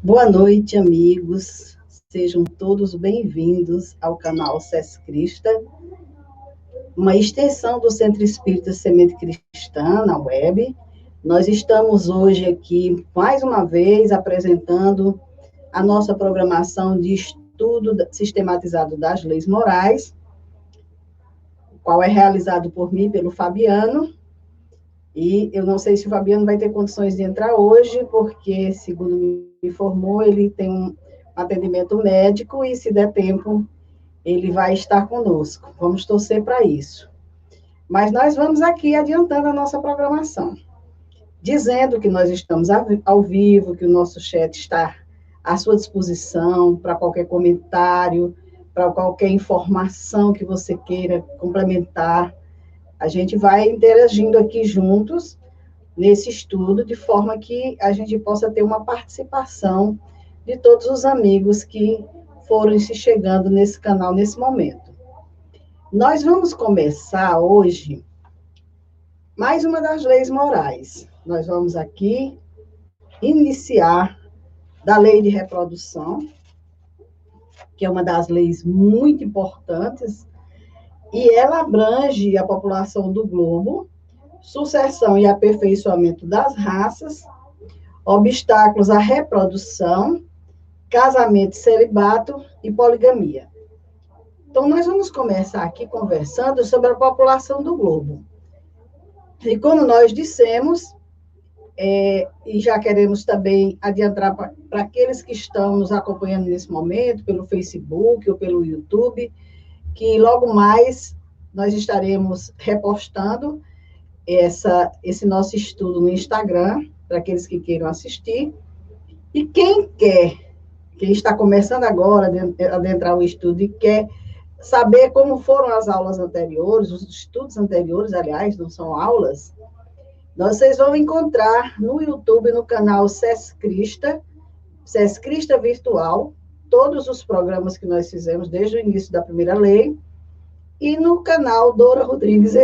Boa noite, amigos. Sejam todos bem-vindos ao canal SES Crista, uma extensão do Centro Espírita Semente Cristã na web. Nós estamos hoje aqui, mais uma vez, apresentando a nossa programação de estudo sistematizado das leis morais, o qual é realizado por mim, pelo Fabiano. E eu não sei se o Fabiano vai ter condições de entrar hoje, porque, segundo me informou, ele tem um atendimento médico e, se der tempo, ele vai estar conosco. Vamos torcer para isso. Mas nós vamos aqui adiantando a nossa programação, dizendo que nós estamos ao vivo, que o nosso chat está à sua disposição para qualquer comentário, para qualquer informação que você queira complementar. A gente vai interagindo aqui juntos nesse estudo, de forma que a gente possa ter uma participação de todos os amigos que foram se chegando nesse canal nesse momento. Nós vamos começar hoje mais uma das leis morais. Nós vamos aqui iniciar da lei de reprodução, que é uma das leis muito importantes, e ela abrange a população do globo, sucessão e aperfeiçoamento das raças, obstáculos à reprodução, casamento, celibato e poligamia. Então, nós vamos começar aqui conversando sobre a população do globo. E como nós dissemos, e já queremos também adiantar para aqueles que estão nos acompanhando nesse momento, pelo Facebook ou pelo YouTube, que logo mais nós estaremos repostando esse nosso estudo no Instagram, para aqueles que queiram assistir. E quem está começando agora a adentrar o estudo e quer saber como foram as aulas anteriores, os estudos anteriores, aliás, não são aulas, vocês vão encontrar no YouTube, no canal SES Crista Virtual, todos os programas que nós fizemos desde o início da primeira lei, e no canal Dora Rodrigues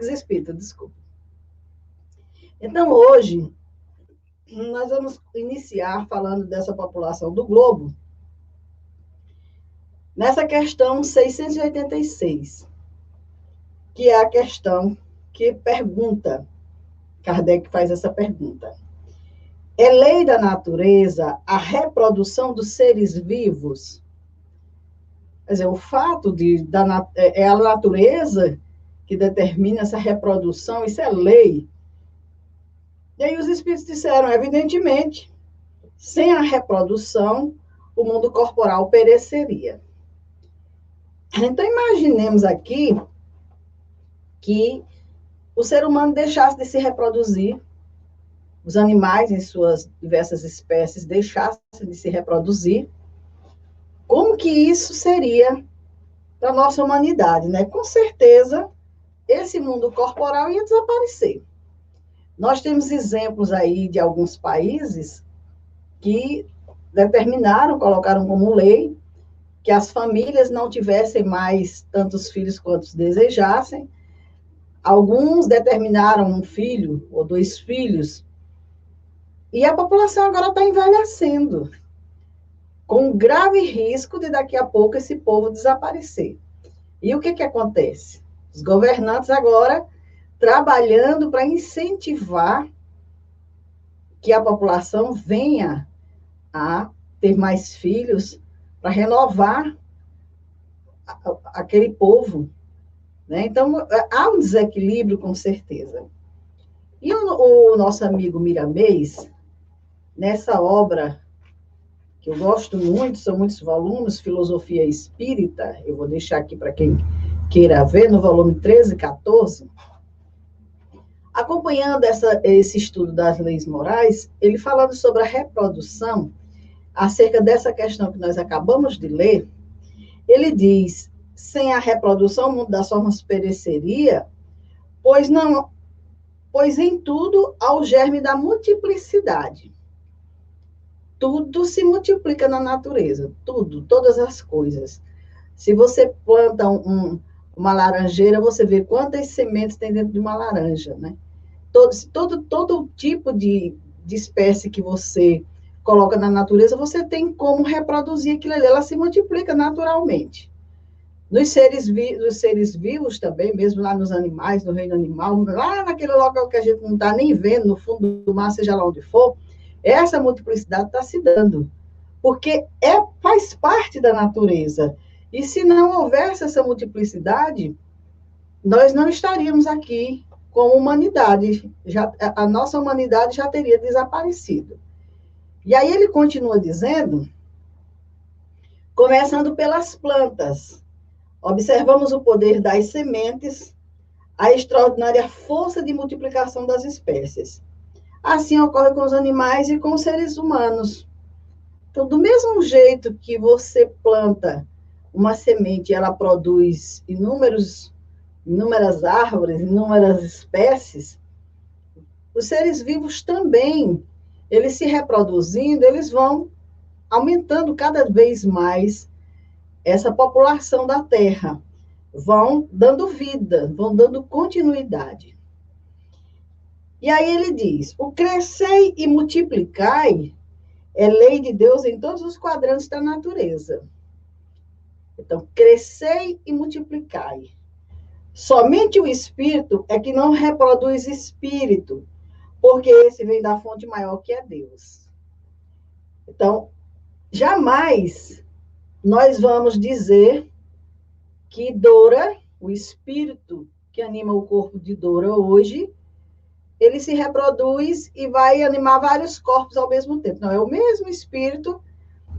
Espírita, desculpa. Então, hoje, nós vamos iniciar falando dessa população do globo, nessa questão 686, que é a questão que pergunta, Kardec faz essa pergunta: é lei da natureza a reprodução dos seres vivos? Quer dizer, o fato é a natureza que determina essa reprodução, isso é lei. E aí os espíritos disseram, evidentemente, sem a reprodução, o mundo corporal pereceria. Então, imaginemos aqui que o ser humano deixasse de se reproduzir, os animais, em suas diversas espécies, deixassem de se reproduzir. Como que isso seria para a nossa humanidade, né? Com certeza, esse mundo corporal ia desaparecer. Nós temos exemplos aí de alguns países que determinaram, colocaram como lei, que as famílias não tivessem mais tantos filhos quantos desejassem. Alguns determinaram um filho ou 2 filhos, e a população agora está envelhecendo, com grave risco de daqui a pouco esse povo desaparecer. E o que acontece? Os governantes agora trabalhando para incentivar que a população venha a ter mais filhos, para renovar aquele povo, né? Então, há um desequilíbrio, com certeza. E o nosso amigo Miramês, nessa obra, que eu gosto muito, são muitos volumes, Filosofia Espírita, eu vou deixar aqui para quem queira ver, no volume 13 e 14, acompanhando esse estudo das leis morais, ele falando sobre a reprodução, acerca dessa questão que nós acabamos de ler, ele diz, sem a reprodução o mundo das formas pereceria, pois em tudo há o germe da multiplicidade. Tudo se multiplica na natureza, tudo, todas as coisas. Se você planta uma laranjeira, você vê quantas sementes tem dentro de uma laranja, né? Todo tipo de espécie que você coloca na natureza, você tem como reproduzir aquilo ali, ela se multiplica naturalmente. Nos seres vivos também, mesmo lá nos animais, no reino animal, lá naquele local que a gente não está nem vendo, no fundo do mar, seja lá onde for, essa multiplicidade está se dando, porque faz parte da natureza. E se não houvesse essa multiplicidade, nós não estaríamos aqui como humanidade. A nossa humanidade já teria desaparecido. E aí ele continua dizendo, começando pelas plantas. Observamos o poder das sementes, a extraordinária força de multiplicação das espécies. Assim ocorre com os animais e com os seres humanos. Então, do mesmo jeito que você planta uma semente, ela produz inúmeras árvores, inúmeras espécies, os seres vivos também, eles se reproduzindo, eles vão aumentando cada vez mais essa população da Terra, vão dando vida, vão dando continuidade. E aí ele diz, o crescei e multiplicai é lei de Deus em todos os quadrantes da natureza. Então, crescei e multiplicai. Somente o Espírito é que não reproduz Espírito, porque esse vem da fonte maior que é Deus. Então, jamais nós vamos dizer que Dora, o Espírito que anima o corpo de Dora hoje, ele se reproduz e vai animar vários corpos ao mesmo tempo. Não, é o mesmo Espírito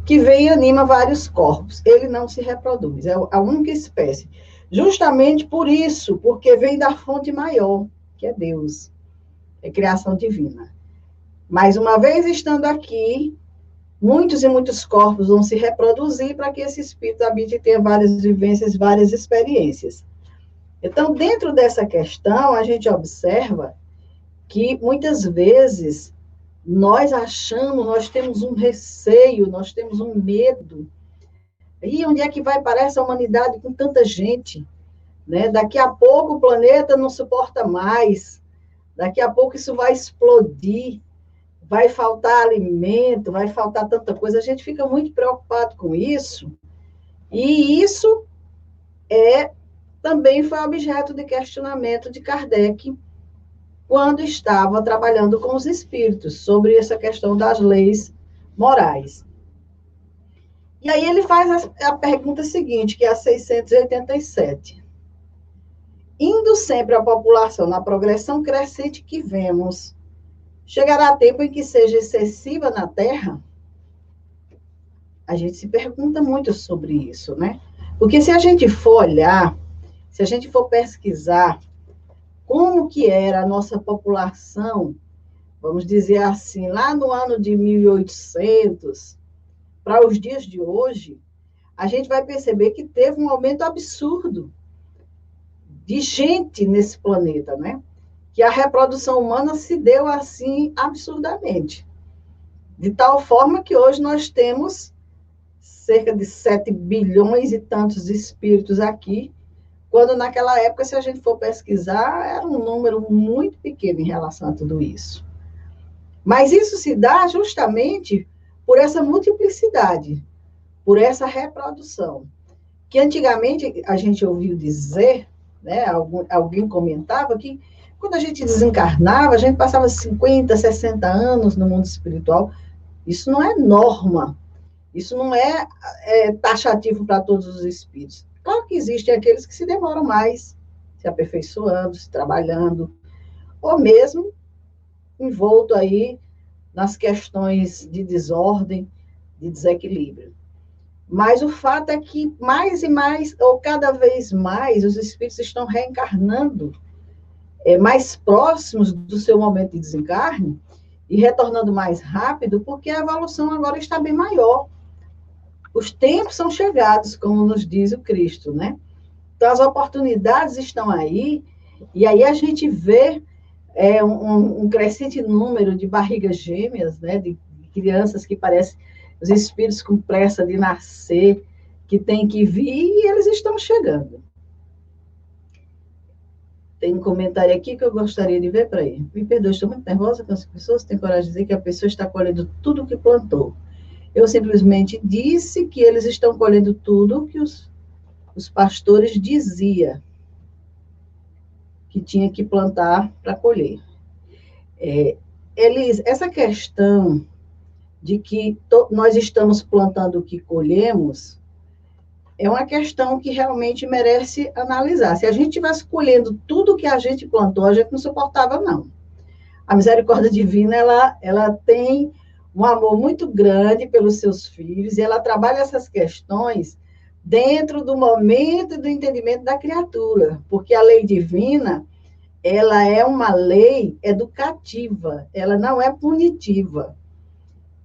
que vem e anima vários corpos. Ele não se reproduz, é a única espécie. Justamente por isso, porque vem da fonte maior, que é Deus, é criação divina. Mas uma vez estando aqui, muitos e muitos corpos vão se reproduzir para que esse espírito habite e tenha várias vivências, várias experiências. Então, dentro dessa questão, a gente observa que muitas vezes nós achamos, nós temos um receio, nós temos um medo. E onde é que vai parar essa humanidade com tanta gente? Né? Daqui a pouco o planeta não suporta mais, daqui a pouco isso vai explodir, vai faltar alimento, vai faltar tanta coisa. A gente fica muito preocupado com isso, e isso também foi objeto de questionamento de Kardec, quando estava trabalhando com os espíritos, sobre essa questão das leis morais. E aí ele faz a pergunta seguinte, que é a 687. Indo sempre a população na progressão crescente que vemos, chegará tempo em que seja excessiva na Terra? A gente se pergunta muito sobre isso, né? Porque se a gente for olhar, se a gente for pesquisar como que era a nossa população, vamos dizer assim, lá no ano de 1800, para os dias de hoje, a gente vai perceber que teve um aumento absurdo de gente nesse planeta, né? Que a reprodução humana se deu assim absurdamente. De tal forma que hoje nós temos cerca de 7 bilhões e tantos espíritos aqui, quando naquela época, se a gente for pesquisar, era um número muito pequeno em relação a tudo isso. Mas isso se dá justamente por essa multiplicidade, por essa reprodução, que antigamente a gente ouviu dizer, né, alguém comentava que quando a gente desencarnava, a gente passava 50, 60 anos no mundo espiritual. Isso não é norma, isso não é taxativo para todos os espíritos. Claro que existem aqueles que se demoram mais, se aperfeiçoando, se trabalhando, ou mesmo envolto aí nas questões de desordem, de desequilíbrio. Mas o fato é que mais e mais, ou cada vez mais, os espíritos estão reencarnando mais próximos do seu momento de desencarne e retornando mais rápido, porque a evolução agora está bem maior. Os tempos são chegados, como nos diz o Cristo, né? Então, as oportunidades estão aí, e aí a gente vê um crescente número de barrigas gêmeas, né? De crianças que parecem os espíritos com pressa de nascer, que tem que vir, e eles estão chegando. Tem um comentário aqui que eu gostaria de ver para ele. Me perdoe, estou muito nervosa com as pessoas, têm coragem de dizer que a pessoa está colhendo tudo o que plantou. Eu simplesmente disse que eles estão colhendo tudo que os pastores diziam que tinha que plantar para colher. Essa questão de que nós estamos plantando o que colhemos é uma questão que realmente merece analisar. Se a gente estivesse colhendo tudo que a gente plantou, a gente não suportava, não. A misericórdia divina, ela tem um amor muito grande pelos seus filhos e ela trabalha essas questões dentro do momento e do entendimento da criatura, porque a lei divina, ela é uma lei educativa, ela não é punitiva.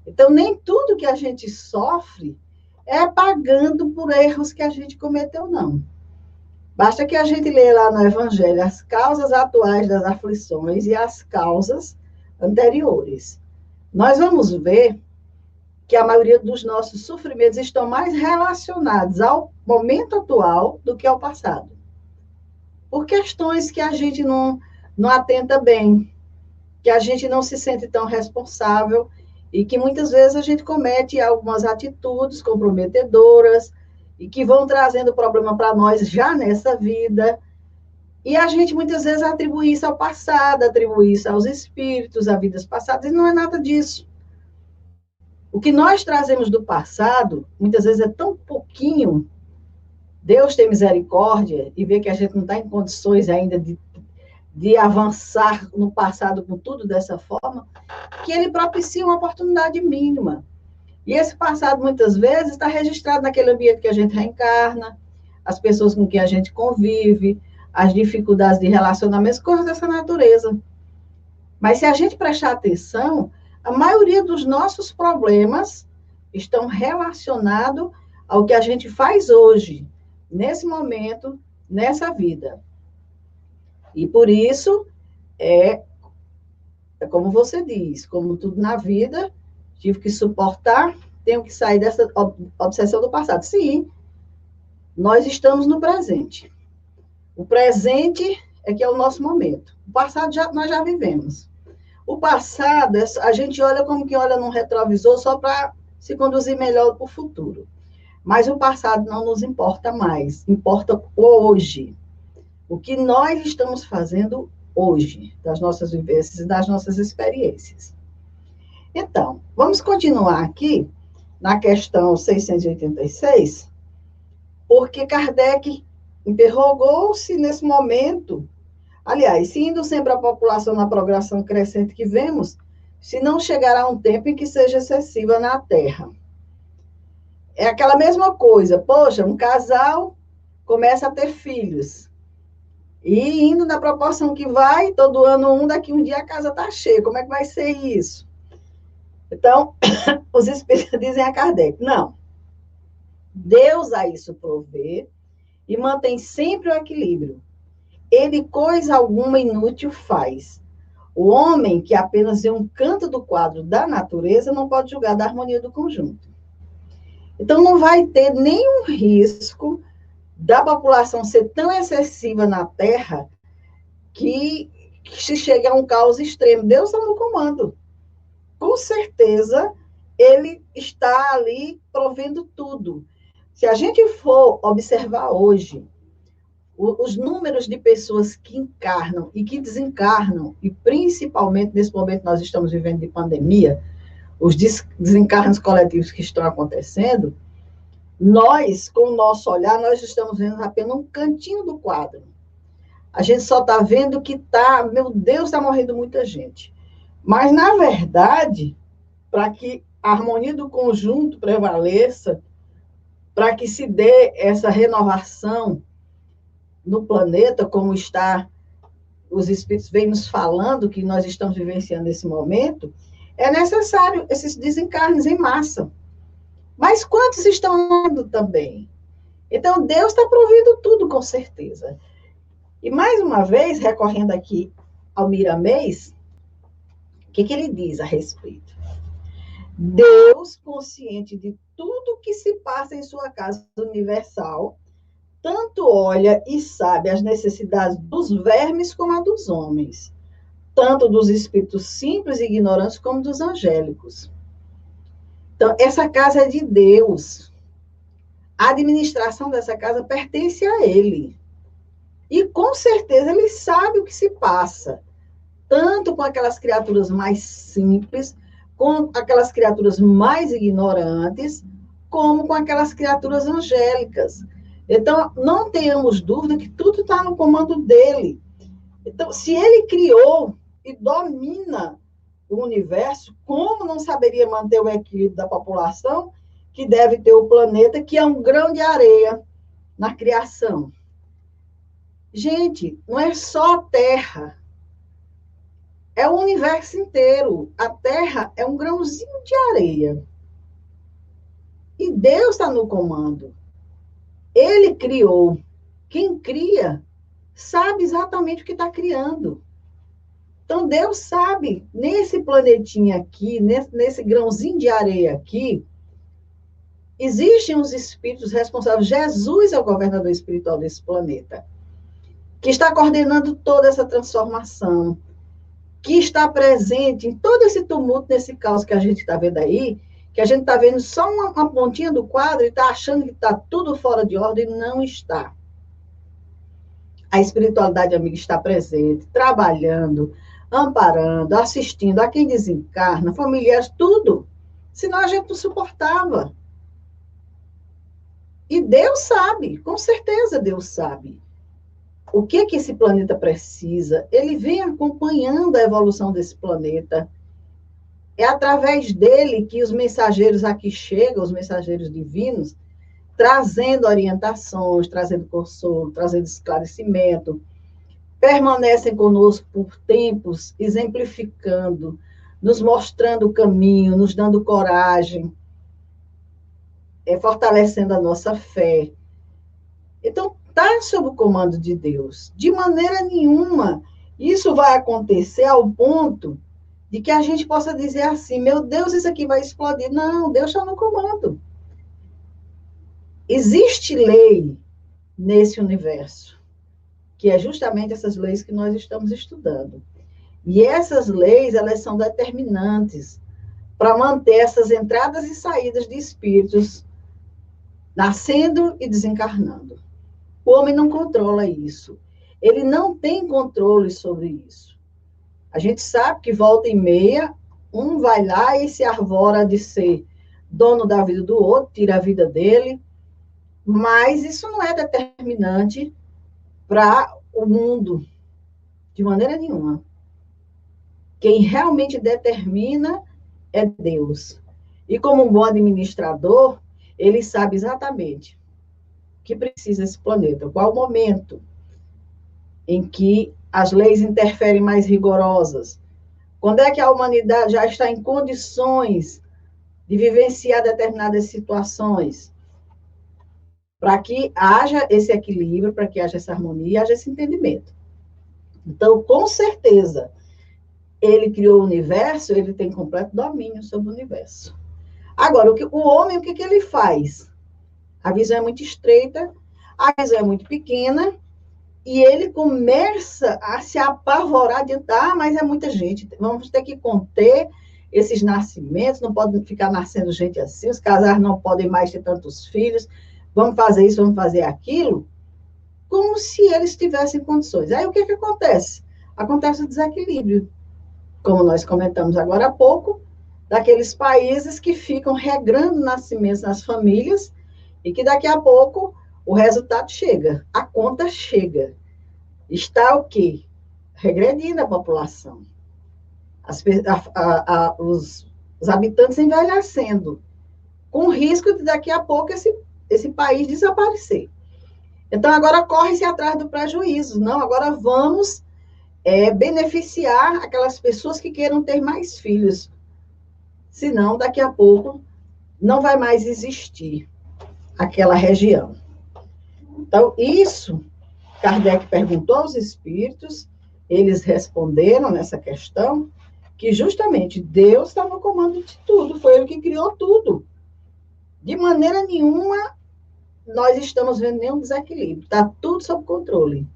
Então, nem tudo que a gente sofre é pagando por erros que a gente cometeu, não. Basta que a gente leia lá no Evangelho as causas atuais das aflições e as causas anteriores. Nós vamos ver que a maioria dos nossos sofrimentos estão mais relacionados ao momento atual do que ao passado. Por questões que a gente não atenta bem, que a gente não se sente tão responsável e que muitas vezes a gente comete algumas atitudes comprometedoras e que vão trazendo problema para nós já nessa vida. E a gente muitas vezes atribui isso ao passado, atribui isso aos espíritos, a vidas passadas, e não é nada disso. O que nós trazemos do passado, muitas vezes é tão pouquinho. Deus tem misericórdia e vê que a gente não está em condições ainda de avançar no passado com tudo dessa forma, que ele propicia uma oportunidade mínima. E esse passado, muitas vezes, está registrado naquele ambiente que a gente reencarna, as pessoas com quem a gente convive, as dificuldades de relacionamento, coisas dessa natureza. Mas se a gente prestar atenção, a maioria dos nossos problemas estão relacionados ao que a gente faz hoje, nesse momento, nessa vida. E por isso, é como você diz, como tudo na vida, tive que suportar, tenho que sair dessa obsessão do passado. Sim, nós estamos no presente. O presente é que é o nosso momento. O passado nós já vivemos. O passado, a gente olha como que olha num retrovisor só para se conduzir melhor para o futuro. Mas o passado não nos importa mais, importa hoje. O que nós estamos fazendo hoje, das nossas vivências e das nossas experiências. Então, vamos continuar aqui na questão 686, porque Kardec interrogou-se nesse momento, aliás, se indo sempre a população na progressão crescente que vemos, se não chegará um tempo em que seja excessiva na Terra. É aquela mesma coisa, poxa, um casal começa a ter filhos, e indo na proporção que vai, todo ano um, daqui um dia a casa está cheia, como é que vai ser isso? Então, os espíritos dizem a Kardec, não, Deus a isso provê e mantém sempre o equilíbrio. Ele coisa alguma inútil faz. O homem que apenas vê um canto do quadro da natureza não pode julgar da harmonia do conjunto. Então, não vai ter nenhum risco da população ser tão excessiva na Terra que se chega a um caos extremo. Deus está no comando. Com certeza, ele está ali provendo tudo. Se a gente for observar hoje os números de pessoas que encarnam e que desencarnam, e principalmente nesse momento que nós estamos vivendo de pandemia, os desencarnos coletivos que estão acontecendo, nós, com o nosso olhar, nós estamos vendo apenas um cantinho do quadro. A gente só está vendo que está, meu Deus, está morrendo muita gente. Mas, na verdade, para que a harmonia do conjunto prevaleça, para que se dê essa renovação no planeta, como está, os espíritos vêm nos falando que nós estamos vivenciando nesse momento, é necessário esses desencarnes em massa. Mas quantos estão indo também? Então, Deus está provendo tudo, com certeza. E, mais uma vez, recorrendo aqui ao Miramês, o que ele diz a respeito? Deus, consciente de tudo que se passa em sua casa universal, tanto olha e sabe as necessidades dos vermes como a dos homens, tanto dos espíritos simples e ignorantes como dos angélicos. Então, essa casa é de Deus. A administração dessa casa pertence a Ele. E, com certeza, Ele sabe o que se passa, tanto com aquelas criaturas mais simples, com aquelas criaturas mais ignorantes, como com aquelas criaturas angélicas. Então, não tenhamos dúvida que tudo está no comando dele. Então, se ele criou e domina o universo, como não saberia manter o equilíbrio da população, que deve ter o planeta, que é um grão de areia na criação? Gente, não é só a Terra, é o universo inteiro. A Terra é um grãozinho de areia. E Deus está no comando. Ele criou. Quem cria sabe exatamente o que está criando. Então, Deus sabe, nesse planetinha aqui, nesse grãozinho de areia aqui, existem os espíritos responsáveis. Jesus é o governador espiritual desse planeta, que está coordenando toda essa transformação, que está presente em todo esse tumulto, nesse caos que a gente está vendo aí, que a gente está vendo só uma pontinha do quadro e está achando que está tudo fora de ordem, não está. A espiritualidade, amiga, está presente, trabalhando, amparando, assistindo a quem desencarna, familiares, tudo. Senão a gente não suportava. E Deus sabe, com certeza Deus sabe. O que esse planeta precisa? Ele vem acompanhando a evolução desse planeta. É através dele que os mensageiros aqui chegam, os mensageiros divinos, trazendo orientações, trazendo consolo, trazendo esclarecimento, permanecem conosco por tempos, exemplificando, nos mostrando o caminho, nos dando coragem, fortalecendo a nossa fé. Então, está sob o comando de Deus. De maneira nenhuma isso vai acontecer ao ponto de que a gente possa dizer assim, meu Deus, isso aqui vai explodir. Não, Deus está no comando. Existe lei nesse universo, que é justamente essas leis que nós estamos estudando. E essas leis, elas são determinantes para manter essas entradas e saídas de espíritos nascendo e desencarnando. O homem não controla isso. Ele não tem controle sobre isso. A gente sabe que volta e meia, um vai lá e se arvora de ser dono da vida do outro, tira a vida dele, mas isso não é determinante para o mundo, de maneira nenhuma. Quem realmente determina é Deus. E como um bom administrador, ele sabe exatamente o que precisa esse planeta, qual o momento em que as leis interferem mais rigorosas, quando é que a humanidade já está em condições de vivenciar determinadas situações, para que haja esse equilíbrio, para que haja essa harmonia, haja esse entendimento. Então, com certeza, ele criou o universo, ele tem completo domínio sobre o universo. Agora, o homem, o que ele faz? A visão é muito estreita, a visão é muito pequena, e ele começa a se apavorar de, mas é muita gente, vamos ter que conter esses nascimentos, não pode ficar nascendo gente assim, os casais não podem mais ter tantos filhos, vamos fazer isso, vamos fazer aquilo, como se eles tivessem condições. Aí o que acontece? Acontece o desequilíbrio, como nós comentamos agora há pouco, daqueles países que ficam regrando nascimentos nas famílias e que daqui a pouco o resultado chega, a conta chega. Está o quê? Regredindo a população. Os habitantes envelhecendo, com risco de daqui a pouco esse país desaparecer. Então, agora corre-se atrás do prejuízo. Não, agora vamos beneficiar aquelas pessoas que queiram ter mais filhos. Senão, daqui a pouco, não vai mais existir aquela região. Então, isso, Kardec perguntou aos espíritos, eles responderam nessa questão, que justamente Deus está no comando de tudo, foi Ele que criou tudo. De maneira nenhuma, nós estamos vendo nenhum desequilíbrio, está tudo sob controle.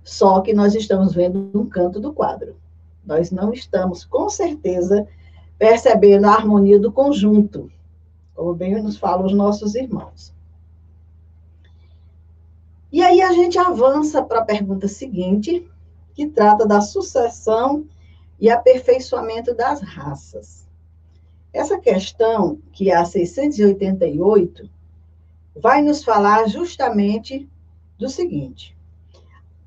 Só que nós estamos vendo um canto do quadro. Nós não estamos, com certeza, percebendo a harmonia do conjunto, como bem nos falam os nossos irmãos. E aí a gente avança para a pergunta seguinte, que trata da sucessão e aperfeiçoamento das raças. Essa questão, que é a 688, vai nos falar justamente do seguinte: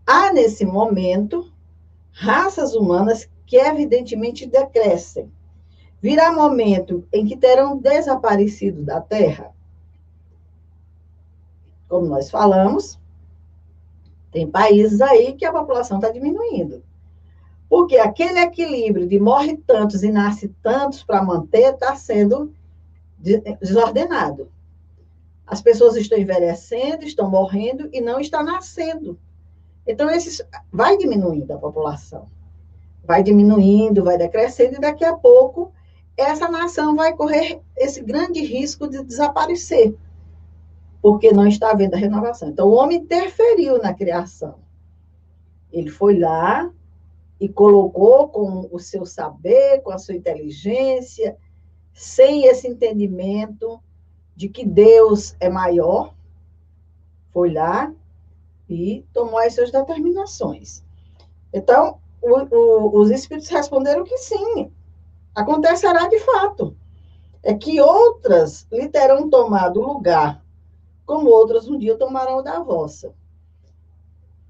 há, nesse momento, raças humanas que evidentemente decrescem. Virá momento em que terão desaparecido da Terra. Como nós falamos, tem países aí que a população está diminuindo. Porque aquele equilíbrio de morre tantos e nasce tantos para manter está sendo desordenado. As pessoas estão envelhecendo, estão morrendo e não está nascendo. Então, vai diminuindo a população. Vai diminuindo, vai decrescendo, e daqui a pouco essa nação vai correr esse grande risco de desaparecer, porque não está havendo a renovação. Então, o homem interferiu na criação. Ele foi lá e colocou com o seu saber, com a sua inteligência, sem esse entendimento de que Deus é maior, foi lá e tomou as suas determinações. Então, os espíritos responderam que sim, acontecerá de fato. É que outras lhe terão tomado lugar, como outras um dia tomarão da vossa.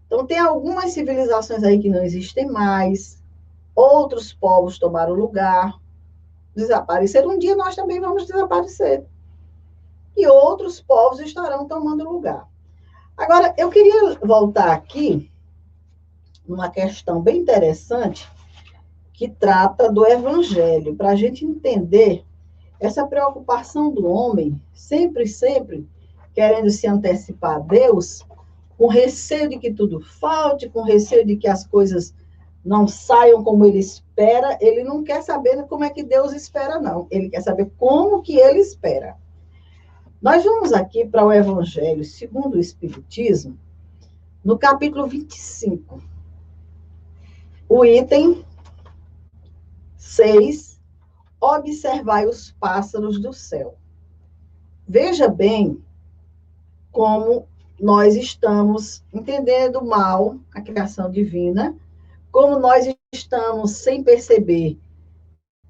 Então, tem algumas civilizações aí que não existem mais, outros povos tomaram lugar, desapareceram. Um dia nós também vamos desaparecer. E outros povos estarão tomando lugar. Agora, eu queria voltar aqui numa questão bem interessante que trata do Evangelho, para a gente entender essa preocupação do homem, sempre querendo se antecipar a Deus, com receio de que tudo falte, com receio de que as coisas não saiam como ele espera. Ele não quer saber como é que Deus espera, não. Ele quer saber como que ele espera. Nós vamos aqui para o Evangelho segundo o Espiritismo, no capítulo 25. O item 6, observai os pássaros do céu. Veja bem como nós estamos entendendo mal a criação divina, como nós estamos sem perceber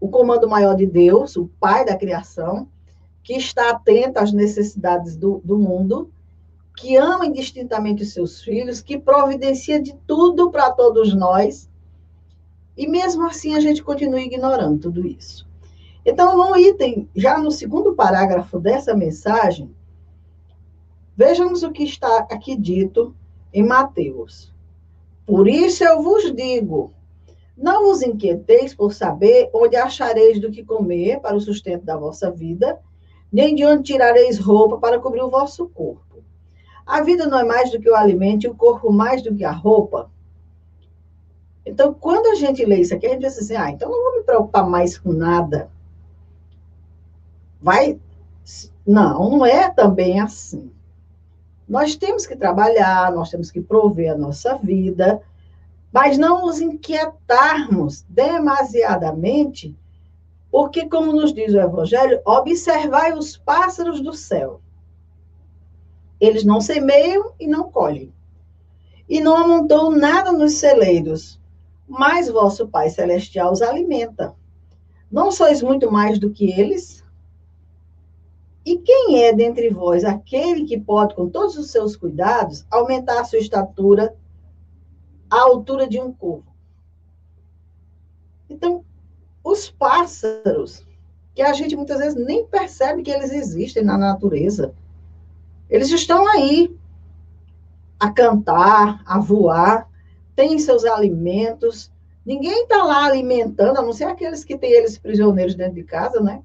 o comando maior de Deus, o Pai da criação, que está atento às necessidades do mundo, que ama indistintamente os seus filhos, que providencia de tudo para todos nós, e mesmo assim a gente continua ignorando tudo isso. Então, no item, já no segundo parágrafo dessa mensagem, vejamos o que está aqui dito em Mateus. Por isso eu vos digo, não vos inquieteis por saber onde achareis do que comer para o sustento da vossa vida, nem de onde tirareis roupa para cobrir o vosso corpo. A vida não é mais do que o alimento e o corpo mais do que a roupa. Então, quando a gente lê isso aqui, a gente pensa assim, então não vou me preocupar mais com nada. Não é também assim. Nós temos que trabalhar, nós temos que prover a nossa vida, mas não nos inquietarmos demasiadamente, porque, como nos diz o Evangelho, observai os pássaros do céu. Eles não semeiam e não colhem, e não amontoam nada nos celeiros, mas vosso Pai Celestial os alimenta. Não sois muito mais do que eles? E quem é dentre vós aquele que pode, com todos os seus cuidados, aumentar a sua estatura à altura de um corvo? Então, os pássaros, que a gente muitas vezes nem percebe que eles existem na natureza, eles estão aí a cantar, a voar, têm seus alimentos. Ninguém está lá alimentando, a não ser aqueles que têm eles prisioneiros dentro de casa, né?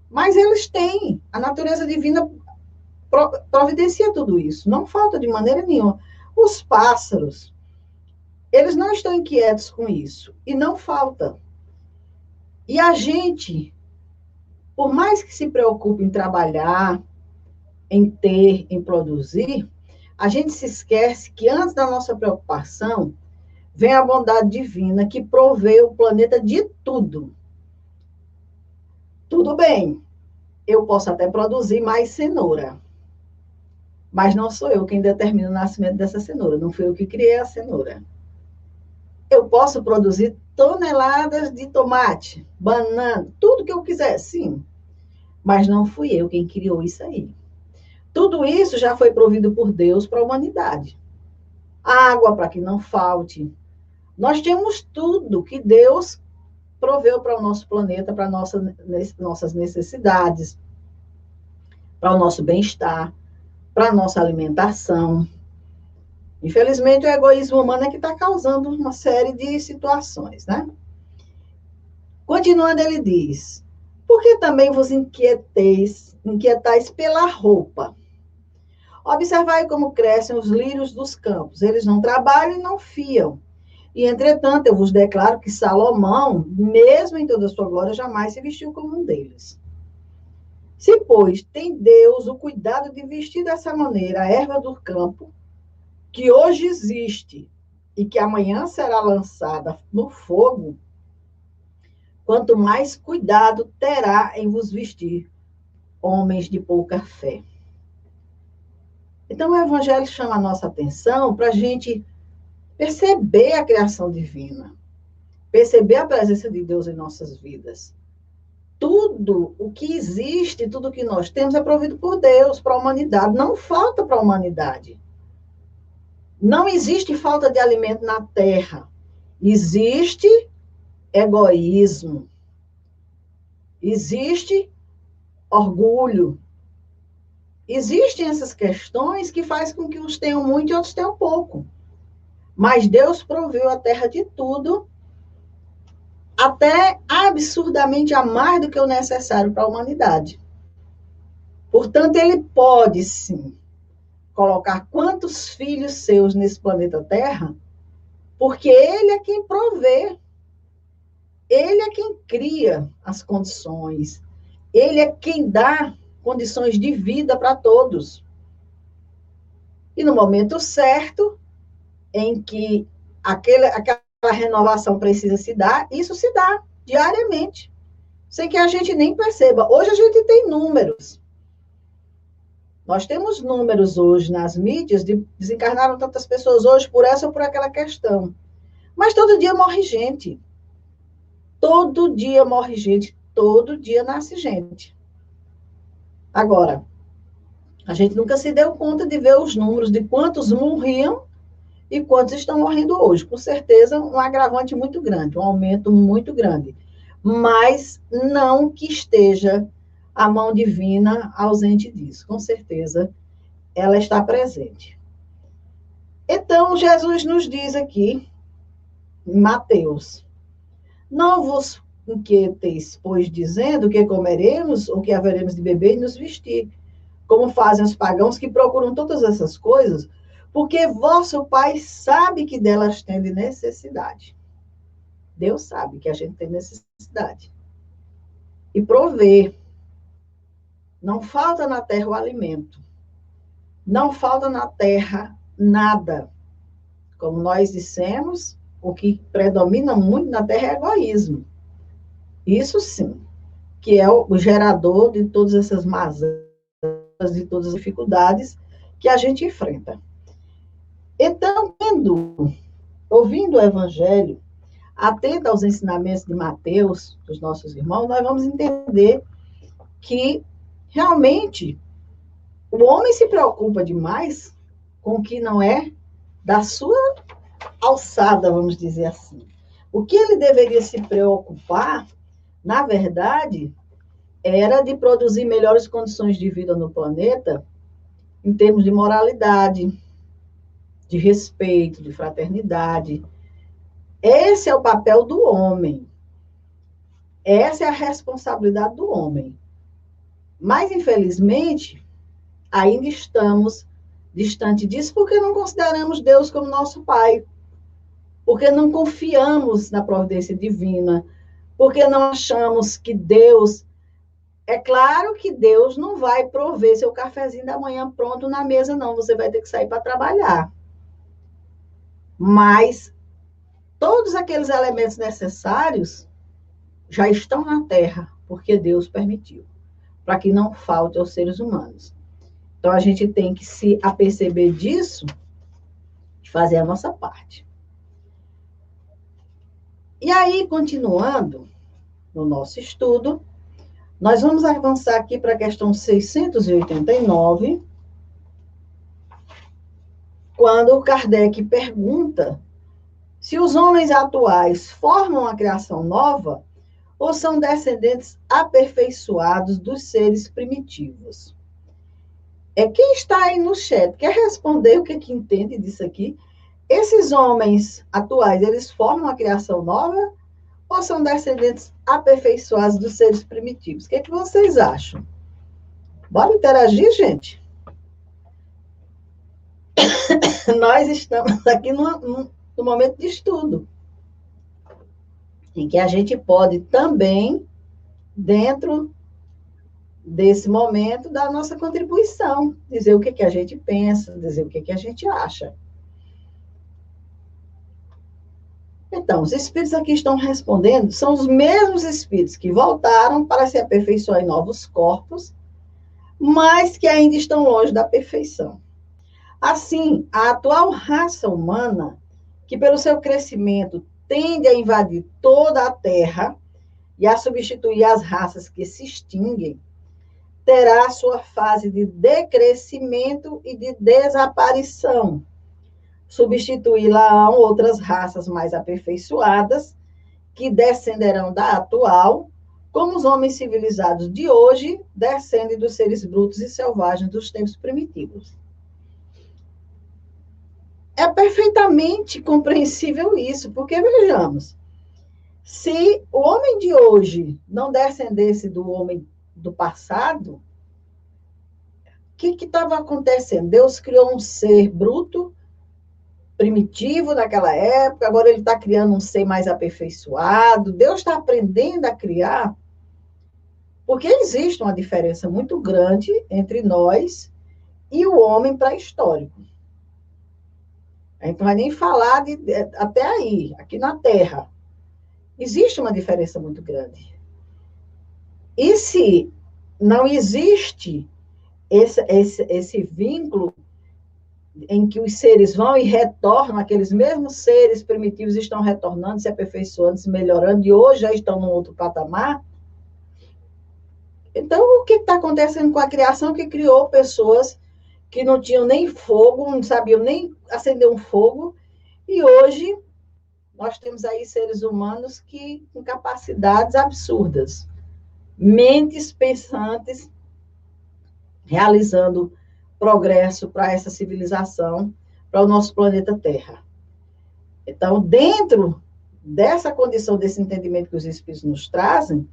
Mas eles têm. A natureza divina providencia tudo isso. Não falta de maneira nenhuma. Os pássaros, eles não estão inquietos com isso. E não falta. E a gente, por mais que se preocupe em trabalhar, em ter, em produzir, a gente se esquece que antes da nossa preocupação, vem a bondade divina que provê o planeta de tudo. Tudo bem, eu posso até produzir mais cenoura, mas não sou eu quem determina o nascimento dessa cenoura, não fui eu que criei a cenoura. Eu posso produzir toneladas de tomate, banana, tudo que eu quiser, sim, mas não fui eu quem criou isso aí. Tudo isso já foi provido por Deus para a humanidade. Água para que não falte. Nós temos tudo que Deus proveu para o nosso planeta, para nossas necessidades, para o nosso bem-estar, para a nossa alimentação. Infelizmente, o egoísmo humano é que está causando uma série de situações, né? Continuando, ele diz: por que também vos inquietais pela roupa? Observai como crescem os lírios dos campos. Eles não trabalham e não fiam. E, entretanto, eu vos declaro que Salomão, mesmo em toda a sua glória, jamais se vestiu como um deles. Se, pois, tem Deus o cuidado de vestir dessa maneira a erva do campo, que hoje existe e que amanhã será lançada no fogo, quanto mais cuidado terá em vos vestir, homens de pouca fé. Então, o Evangelho chama a nossa atenção para a gente perceber a criação divina, perceber a presença de Deus em nossas vidas. Tudo o que existe, tudo o que nós temos é provido por Deus para a humanidade. Não falta para a humanidade. Não existe falta de alimento na terra. Existe egoísmo. Existe orgulho. Existem essas questões que fazem com que uns tenham muito e outros tenham pouco. Mas Deus proveu a terra de tudo, até absurdamente a mais do que o necessário para a humanidade. Portanto, ele pode, sim, colocar quantos filhos seus nesse planeta Terra, porque ele é quem provê, ele é quem cria as condições, ele é quem dá condições de vida para todos. E no momento certo, em que aquela renovação precisa se dar, isso se dá diariamente, sem que a gente nem perceba. Hoje a gente tem números. Nós temos números hoje nas mídias de desencarnaram tantas pessoas hoje por essa ou por aquela questão. Mas todo dia morre gente. Todo dia morre gente. Todo dia nasce gente. Agora, a gente nunca se deu conta de ver os números de quantos morriam e quantos estão morrendo hoje. Com certeza, um agravante muito grande, um aumento muito grande. Mas não que esteja a mão divina ausente disso. Com certeza, ela está presente. Então, Jesus nos diz aqui, em Mateus: não vos inquieteis, pois, dizendo o que comeremos, ou que haveremos de beber e nos vestir, como fazem os pagãos que procuram todas essas coisas, porque vosso Pai sabe que delas tem necessidade. Deus sabe que a gente tem necessidade. E provê. Não falta na terra o alimento. Não falta na terra nada. Como nós dissemos, o que predomina muito na terra é egoísmo. Isso sim, que é o gerador de todas essas mazelas, de todas as dificuldades que a gente enfrenta. Então, ouvindo o Evangelho, atento aos ensinamentos de Mateus, dos nossos irmãos, nós vamos entender que, realmente, o homem se preocupa demais com o que não é da sua alçada, vamos dizer assim. O que ele deveria se preocupar, na verdade, era de produzir melhores condições de vida no planeta, em termos de moralidade, de respeito, de fraternidade. Esse é o papel do homem. Essa é a responsabilidade do homem. Mas, infelizmente, ainda estamos distante disso porque não consideramos Deus como nosso Pai, porque não confiamos na providência divina, porque não achamos que Deus É claro que Deus não vai prover seu cafezinho da manhã pronto na mesa, não. Você vai ter que sair para trabalhar. Mas todos aqueles elementos necessários já estão na terra, porque Deus permitiu, para que não falte aos seres humanos. Então, a gente tem que se aperceber disso e fazer a nossa parte. E aí, continuando no nosso estudo, nós vamos avançar aqui para a questão 689, quando Kardec pergunta se os homens atuais formam a criação nova ou são descendentes aperfeiçoados dos seres primitivos. Quem está aí no chat, quer responder o que entende disso aqui? Esses homens atuais, eles formam a criação nova ou são descendentes aperfeiçoados dos seres primitivos? O que vocês acham? Bora interagir, gente? Nós estamos aqui no momento de estudo, em que a gente pode também, dentro desse momento, dar a nossa contribuição, dizer o que a gente pensa, dizer o que a gente acha. Então, os espíritos aqui estão respondendo, são os mesmos espíritos que voltaram para se aperfeiçoar em novos corpos, mas que ainda estão longe da perfeição. Assim, a atual raça humana, que pelo seu crescimento tende a invadir toda a Terra e a substituir as raças que se extinguem, terá sua fase de decrescimento e de desaparição. Substituí-la outras raças mais aperfeiçoadas, que descenderão da atual, como os homens civilizados de hoje descendem dos seres brutos e selvagens dos tempos primitivos. É perfeitamente compreensível isso, porque, vejamos, se o homem de hoje não descendesse do homem do passado, o que estava acontecendo? Deus criou um ser bruto, primitivo naquela época, agora ele está criando um ser mais aperfeiçoado, Deus está aprendendo a criar, porque existe uma diferença muito grande entre nós e o homem pré-histórico. A gente não vai nem falar até aí, aqui na Terra. Existe uma diferença muito grande. E se não existe esse vínculo em que os seres vão e retornam, aqueles mesmos seres primitivos estão retornando, se aperfeiçoando, se melhorando, e hoje já estão num outro patamar. Então, o que está acontecendo com a criação que criou pessoas que não tinham nem fogo, não sabiam nem acender um fogo, e hoje nós temos aí seres humanos com capacidades absurdas, mentes pensantes, realizando progresso para essa civilização, para o nosso planeta Terra. Então, dentro dessa condição, desse entendimento que os espíritos nos trazem,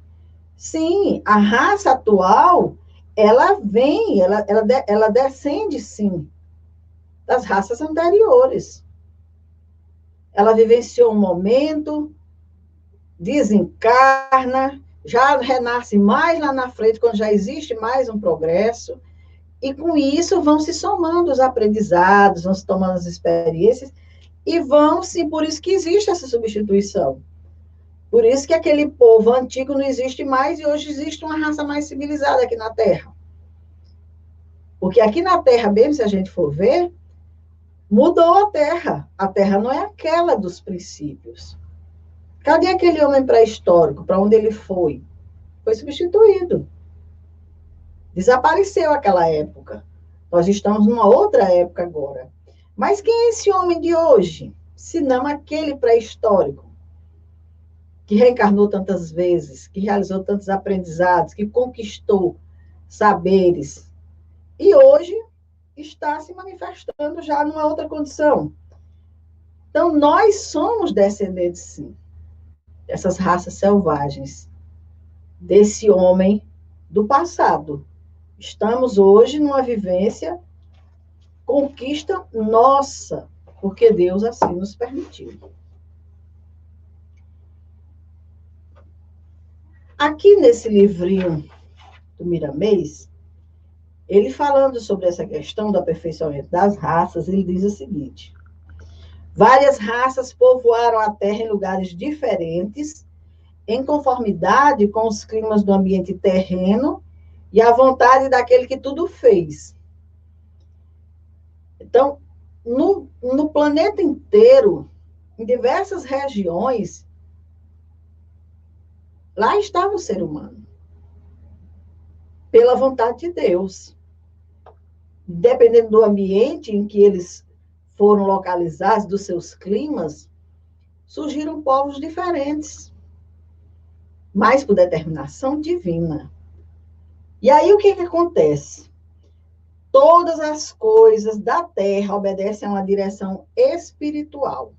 sim, a raça atual, ela vem, ela descende, sim, das raças anteriores. Ela vivenciou um momento, desencarna, já renasce mais lá na frente, quando já existe mais um progresso, e com isso vão se somando os aprendizados, vão se tomando as experiências, e vão-se, por isso que existe essa substituição. Por isso que aquele povo antigo não existe mais, e hoje existe uma raça mais civilizada aqui na Terra. Porque aqui na Terra mesmo, se a gente for ver, mudou a Terra. A Terra não é aquela dos princípios. Cadê aquele homem pré-histórico? Para onde ele foi? Foi substituído. Desapareceu aquela época. Nós estamos numa outra época agora. Mas quem é esse homem de hoje? Se não aquele pré-histórico, que reencarnou tantas vezes, que realizou tantos aprendizados, que conquistou saberes, e hoje está se manifestando já numa outra condição. Então, nós somos descendentes, sim, dessas raças selvagens, desse homem do passado. Estamos hoje numa vivência, conquista nossa, porque Deus assim nos permitiu. Aqui nesse livrinho do Miramês, ele falando sobre essa questão do aperfeiçoamento das raças, ele diz o seguinte: várias raças povoaram a Terra em lugares diferentes, em conformidade com os climas do ambiente terreno e a vontade daquele que tudo fez. Então, no planeta inteiro, em diversas regiões, lá estava o ser humano, pela vontade de Deus. Dependendo do ambiente em que eles foram localizados, dos seus climas, surgiram povos diferentes, mas por determinação divina. E aí o que acontece? Todas as coisas da Terra obedecem a uma direção espiritual.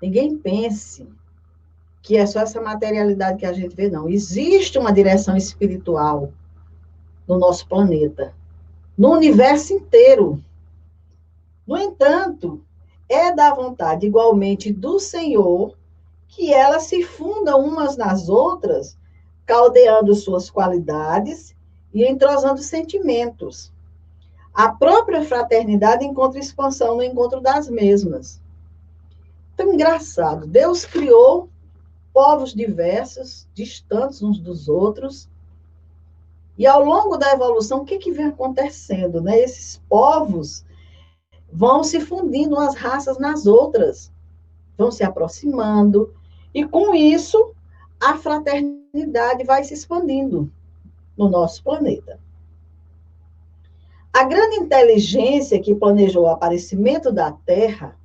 Ninguém pense que é só essa materialidade que a gente vê, não. Existe uma direção espiritual no nosso planeta, no universo inteiro. No entanto, é da vontade igualmente do Senhor que elas se fundam umas nas outras, caldeando suas qualidades e entrosando sentimentos. A própria fraternidade encontra expansão no encontro das mesmas. Então, engraçado, Deus criou povos diversos, distantes uns dos outros, e ao longo da evolução, o que vem acontecendo? Né? Esses povos vão se fundindo umas raças nas outras, vão se aproximando, e com isso, a fraternidade vai se expandindo no nosso planeta. A grande inteligência que planejou o aparecimento da Terra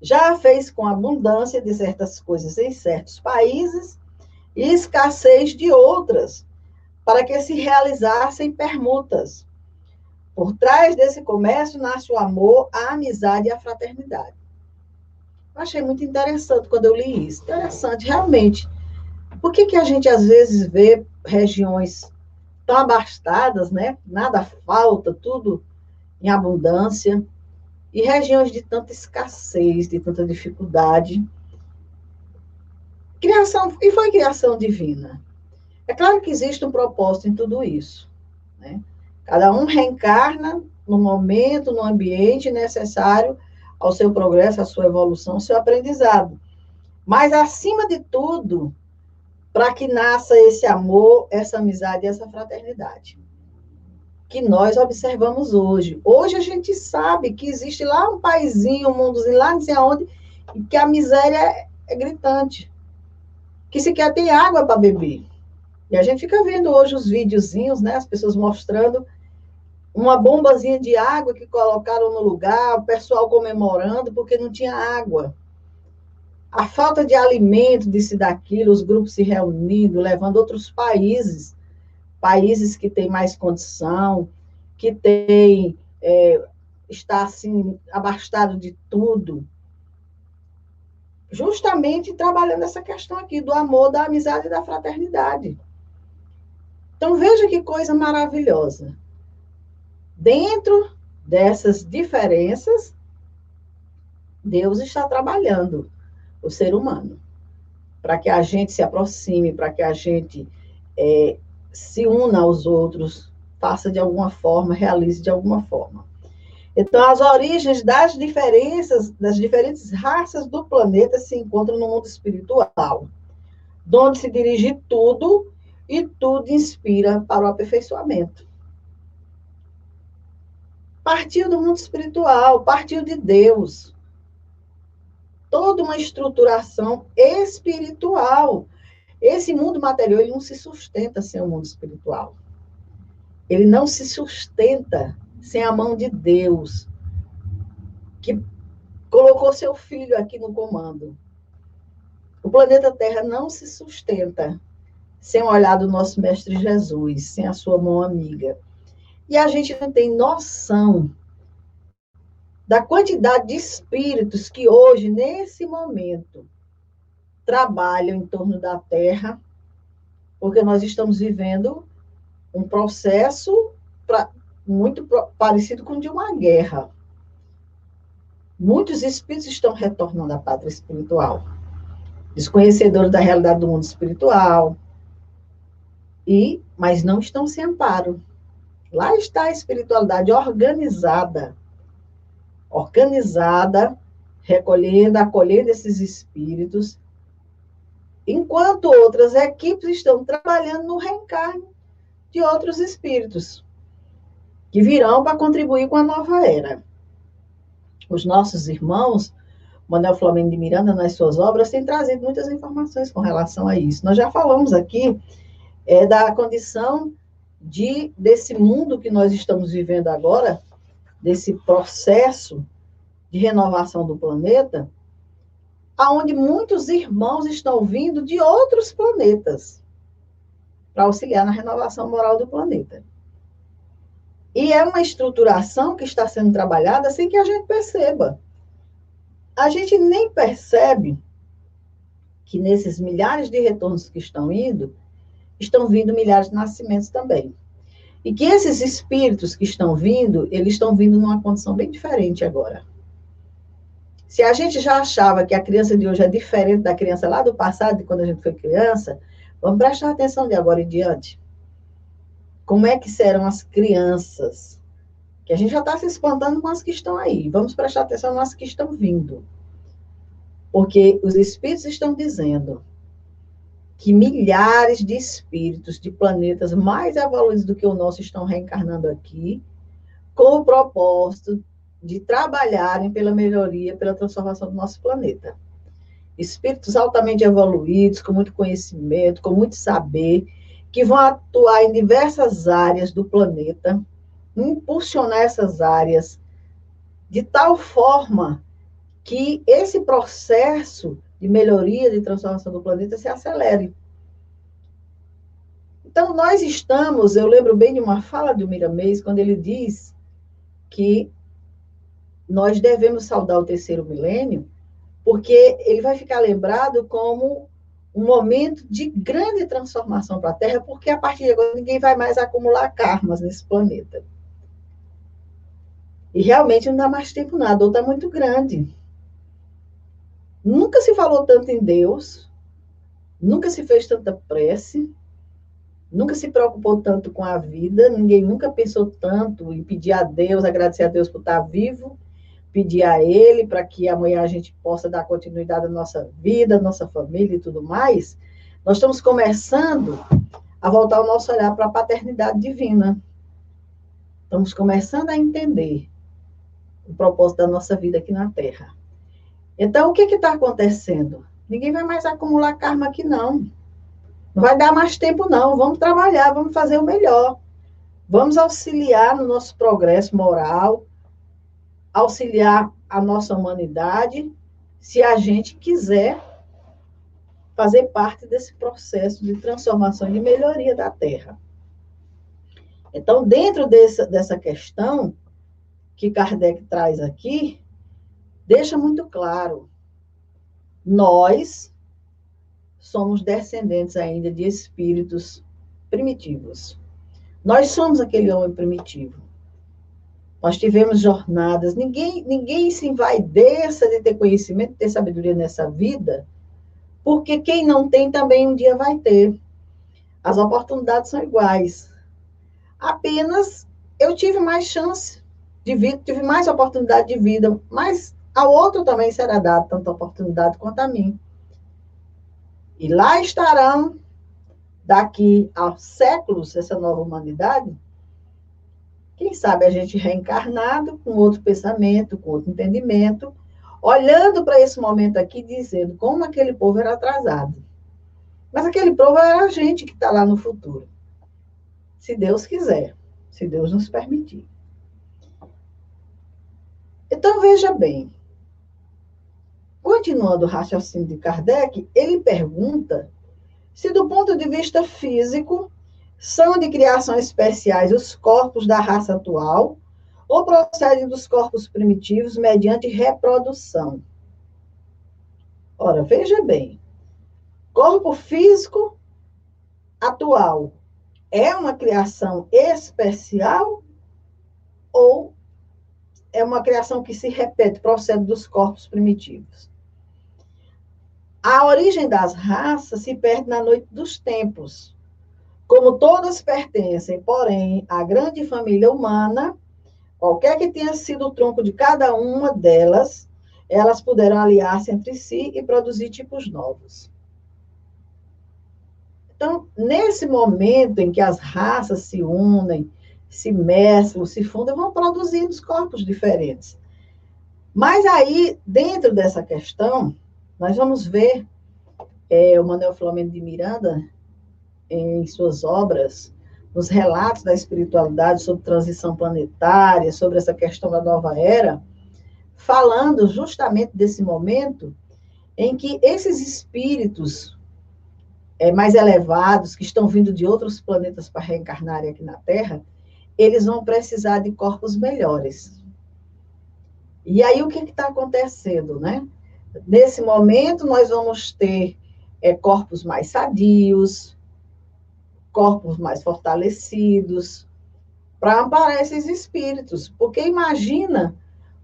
já a fez com abundância de certas coisas em certos países e escassez de outras, para que se realizassem permutas. Por trás desse comércio nasce o amor, a amizade e a fraternidade. Eu achei muito interessante quando eu li isso. Interessante, realmente. Por que a gente, às vezes, vê regiões tão abastadas, né? Nada falta, tudo em abundância, e regiões de tanta escassez, de tanta dificuldade? E foi criação divina. É claro que existe um propósito em tudo isso, né? Cada um reencarna no momento, no ambiente necessário ao seu progresso, à sua evolução, ao seu aprendizado. Mas, acima de tudo, para que nasça esse amor, essa amizade e essa fraternidade que nós observamos hoje. Hoje a gente sabe que existe lá um paizinho, um mundozinho, lá não sei aonde, e que a miséria é gritante. Que sequer tem água para beber. E a gente fica vendo hoje os videozinhos, né? As pessoas mostrando uma bombazinha de água que colocaram no lugar, o pessoal comemorando porque não tinha água. A falta de alimento, disso e daquilo, os grupos se reunindo, levando outros países que têm mais condição, que têm, está assim, abastado de tudo, justamente trabalhando essa questão aqui do amor, da amizade e da fraternidade. Então, veja que coisa maravilhosa. Dentro dessas diferenças, Deus está trabalhando o ser humano, para que a gente se aproxime, para que a gente se una aos outros, faça de alguma forma, realize de alguma forma. Então, as origens das diferenças, das diferentes raças do planeta se encontram no mundo espiritual, de onde se dirige tudo e tudo inspira para o aperfeiçoamento. Partiu do mundo espiritual, partiu de Deus. Toda uma estruturação espiritual. Esse mundo material, ele não se sustenta sem o mundo espiritual. Ele não se sustenta sem a mão de Deus, que colocou seu filho aqui no comando. O planeta Terra não se sustenta sem o olhar do nosso Mestre Jesus, sem a sua mão amiga. E a gente não tem noção da quantidade de espíritos que hoje, nesse momento, trabalham em torno da Terra, porque nós estamos vivendo um processo muito parecido com o de uma guerra. Muitos espíritos estão retornando à pátria espiritual, desconhecedores da realidade do mundo espiritual, Mas não estão sem amparo. Lá está a espiritualidade organizada, recolhendo, acolhendo esses espíritos, enquanto outras equipes estão trabalhando no reencarne de outros espíritos, que virão para contribuir com a nova era. Os nossos irmãos, Manuel Flamengo de Miranda, nas suas obras, têm trazido muitas informações com relação a isso. Nós já falamos aqui da condição desse mundo que nós estamos vivendo agora, desse processo de renovação do planeta, aonde muitos irmãos estão vindo de outros planetas para auxiliar na renovação moral do planeta. E é uma estruturação que está sendo trabalhada sem que a gente perceba. A gente nem percebe que nesses milhares de retornos que estão vindo milhares de nascimentos também. E que esses espíritos que estão vindo, eles estão vindo numa condição bem diferente agora. Se a gente já achava que a criança de hoje é diferente da criança lá do passado, de quando a gente foi criança, vamos prestar atenção de agora em diante. Como é que serão as crianças? Que a gente já está se espantando com as que estão aí. Vamos prestar atenção nas que estão vindo. Porque os espíritos estão dizendo que milhares de espíritos de planetas mais evoluídos do que o nosso estão reencarnando aqui, com o propósito de trabalharem pela melhoria, pela transformação do nosso planeta. Espíritos altamente evoluídos, com muito conhecimento, com muito saber, que vão atuar em diversas áreas do planeta, impulsionar essas áreas de tal forma que esse processo de melhoria, de transformação do planeta se acelere. Então, eu lembro bem de uma fala do Miramês, quando ele diz que nós devemos saudar o terceiro milênio, porque ele vai ficar lembrado como um momento de grande transformação para a Terra, porque a partir de agora ninguém vai mais acumular karmas nesse planeta. E realmente não dá mais tempo nada, a dor está muito grande. Nunca se falou tanto em Deus, nunca se fez tanta prece, nunca se preocupou tanto com a vida, ninguém nunca pensou tanto em pedir a Deus, agradecer a Deus por estar vivo, pedir a Ele para que amanhã a gente possa dar continuidade à nossa vida, à nossa família e tudo mais. Nós estamos começando a voltar o nosso olhar para a paternidade divina. Estamos começando a entender o propósito da nossa vida aqui na Terra. Então, o que está acontecendo? Ninguém vai mais acumular karma aqui, não. Não vai dar mais tempo, não. Vamos trabalhar, vamos fazer o melhor. Vamos auxiliar no nosso progresso moral, auxiliar a nossa humanidade, se a gente quiser fazer parte desse processo de transformação e de melhoria da Terra. Então, dentro dessa questão que Kardec traz aqui, deixa muito claro, nós somos descendentes ainda de espíritos primitivos. Nós somos aquele homem primitivo. Nós tivemos jornadas, ninguém se envaideça de ter conhecimento, de ter sabedoria nessa vida, porque quem não tem também um dia vai ter. As oportunidades são iguais. Apenas eu tive mais chance de vida, tive mais oportunidade de vida, mas ao outro também será dado tanta oportunidade quanto a mim. E lá estarão, daqui a séculos, essa nova humanidade, quem sabe a gente reencarnado, com outro pensamento, com outro entendimento, olhando para esse momento aqui, dizendo como aquele povo era atrasado. Mas aquele povo era a gente que está lá no futuro. Se Deus quiser, se Deus nos permitir. Então, veja bem. Continuando o raciocínio de Kardec, ele pergunta se, do ponto de vista físico, são de criação especiais os corpos da raça atual ou procedem dos corpos primitivos mediante reprodução. Ora, veja bem, corpo físico atual é uma criação especial ou é uma criação que se repete, procede dos corpos primitivos? A origem das raças se perde na noite dos tempos, Como todas pertencem, porém, à grande família humana, qualquer que tenha sido o tronco de cada uma delas, elas puderam aliar-se entre si e produzir tipos novos. Então, nesse momento em que as raças se unem, se mesclam, se fundem, vão produzindo os corpos diferentes. Mas aí, dentro dessa questão, nós vamos ver o Manuel Filomeno de Miranda, em suas obras, nos relatos da espiritualidade sobre transição planetária, sobre essa questão da nova era, falando justamente desse momento em que esses espíritos mais elevados, que estão vindo de outros planetas para reencarnarem aqui na Terra, eles vão precisar de corpos melhores. E aí, o que está acontecendo, né? Nesse momento, nós vamos ter corpos mais sadios, corpos mais fortalecidos, para amparar esses espíritos. Porque imagina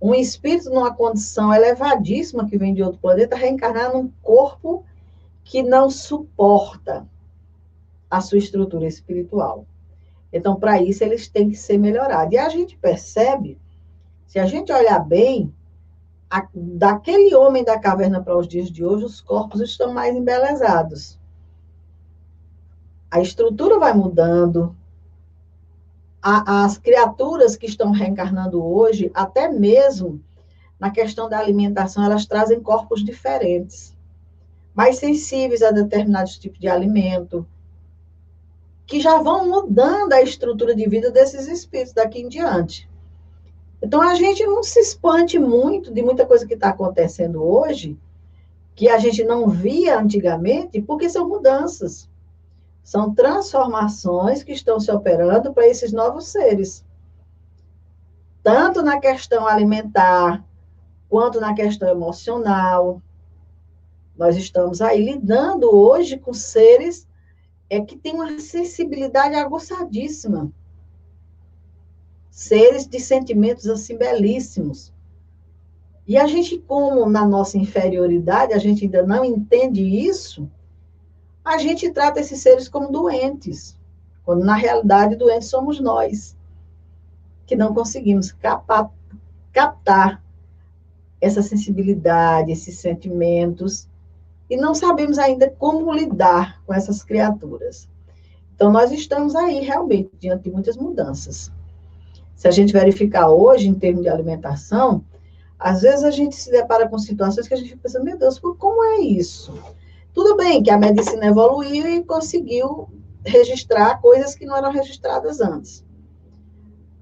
um espírito numa condição elevadíssima que vem de outro planeta reencarnar num corpo que não suporta a sua estrutura espiritual. Então, para isso, eles têm que ser melhorados. E a gente percebe, se a gente olhar bem, daquele homem da caverna para os dias de hoje, os corpos estão mais embelezados. A estrutura vai mudando. As criaturas que estão reencarnando hoje, até mesmo na questão da alimentação, elas trazem corpos diferentes, mais sensíveis a determinados tipos de alimento, que já vão mudando a estrutura de vida desses espíritos daqui em diante. Então, a gente não se espante muito de muita coisa que está acontecendo hoje, que a gente não via antigamente, porque são mudanças. São transformações que estão se operando para esses novos seres. Tanto na questão alimentar, quanto na questão emocional. Nós estamos aí lidando hoje com seres que têm uma sensibilidade aguçadíssima. Seres de sentimentos assim belíssimos. E a gente, como na nossa inferioridade, a gente ainda não entende isso, a gente trata esses seres como doentes, quando na realidade doentes somos nós, que não conseguimos captar essa sensibilidade, esses sentimentos, e não sabemos ainda como lidar com essas criaturas. Então, nós estamos aí realmente diante de muitas mudanças. Se a gente verificar hoje, em termos de alimentação, às vezes a gente se depara com situações que a gente fica pensando, meu Deus, como é isso? Tudo bem que a medicina evoluiu e conseguiu registrar coisas que não eram registradas antes.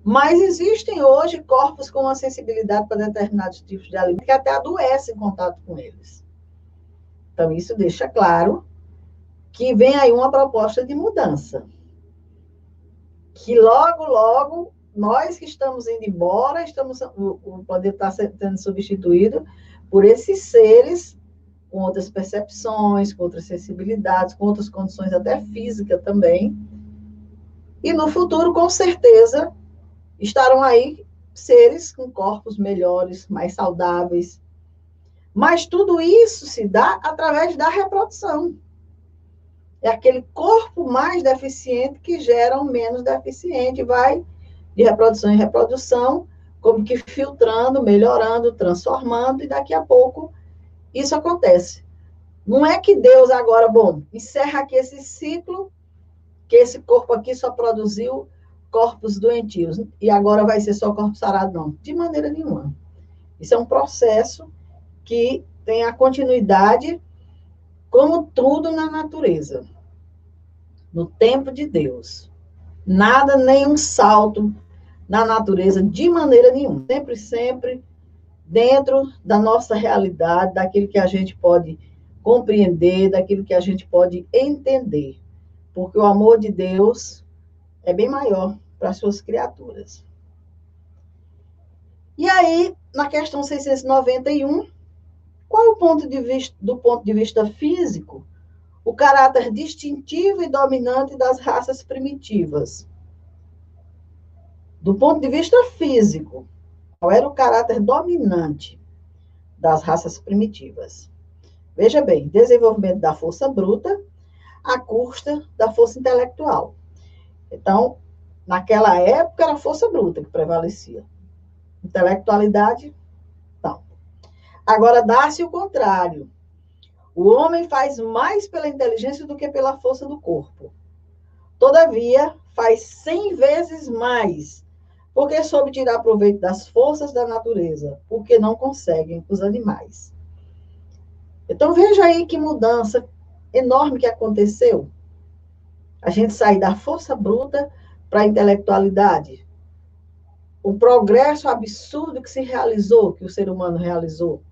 Mas existem hoje corpos com uma sensibilidade para determinados tipos de alimentos que até adoecem em contato com eles. Então, isso deixa claro que vem aí uma proposta de mudança. Que logo, logo, nós que estamos indo embora, o planeta está sendo substituído por esses seres com outras percepções, com outras sensibilidades, com outras condições até físicas também. E no futuro, com certeza, estarão aí seres com corpos melhores, mais saudáveis. Mas tudo isso se dá através da reprodução. É aquele corpo mais deficiente que gera um menos deficiente, vai de reprodução em reprodução, como que filtrando, melhorando, transformando, e daqui a pouco isso acontece. Não é que Deus agora, bom, encerra aqui esse ciclo, que esse corpo aqui só produziu corpos doentios, e agora vai ser só corpo sarado, não. De maneira nenhuma. Isso é um processo que tem a continuidade, como tudo na natureza, no tempo de Deus. Nada, nenhum salto na natureza, de maneira nenhuma. Sempre, sempre, dentro da nossa realidade, daquilo que a gente pode compreender, daquilo que a gente pode entender. Porque o amor de Deus é bem maior para as suas criaturas. E aí, na questão 691, qual é o ponto de vista, do ponto de vista físico, o caráter distintivo e dominante das raças primitivas? Do ponto de vista físico, qual era o caráter dominante das raças primitivas? Veja bem, desenvolvimento da força bruta, à custa da força intelectual. Então, naquela época, era a força bruta que prevalecia. Intelectualidade, não. Agora, dá-se o contrário. O homem faz mais pela inteligência do que pela força do corpo. Todavia, faz 100 vezes mais, porque soube tirar proveito das forças da natureza, o que não conseguem os animais. Então, veja aí que mudança enorme que aconteceu. A gente sair da força bruta para a intelectualidade. O progresso absurdo que se realizou, que o ser humano realizou.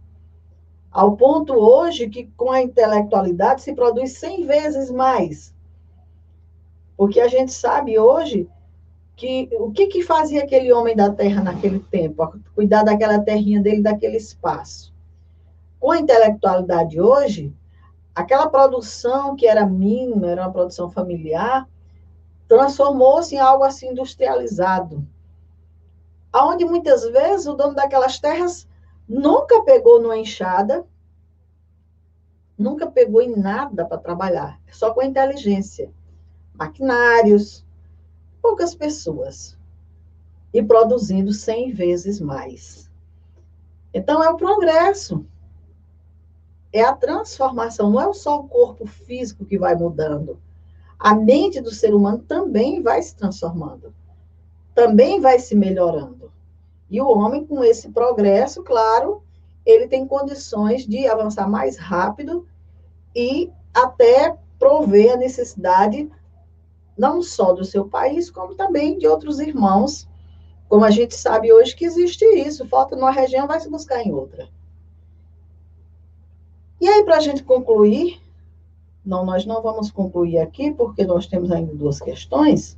Ao ponto hoje que com a intelectualidade se produz 100 vezes mais. Porque a gente sabe hoje que o que fazia aquele homem da terra naquele tempo? Cuidar daquela terrinha dele, daquele espaço. Com a intelectualidade hoje, aquela produção que era mínima, era uma produção familiar, transformou-se em algo assim industrializado. Onde muitas vezes o dono daquelas terras nunca pegou numa enxada, nunca pegou em nada para trabalhar, só com a inteligência. Maquinários, poucas pessoas, e produzindo 100 vezes mais. Então, é o progresso, é a transformação, não é só o corpo físico que vai mudando, a mente do ser humano também vai se transformando, também vai se melhorando. E o homem, com esse progresso, claro, ele tem condições de avançar mais rápido e até prover a necessidade não só do seu país, como também de outros irmãos. Como a gente sabe hoje que existe isso, falta numa região, vai se buscar em outra. E aí, para a gente concluir, nós não vamos concluir aqui, porque nós temos ainda duas questões,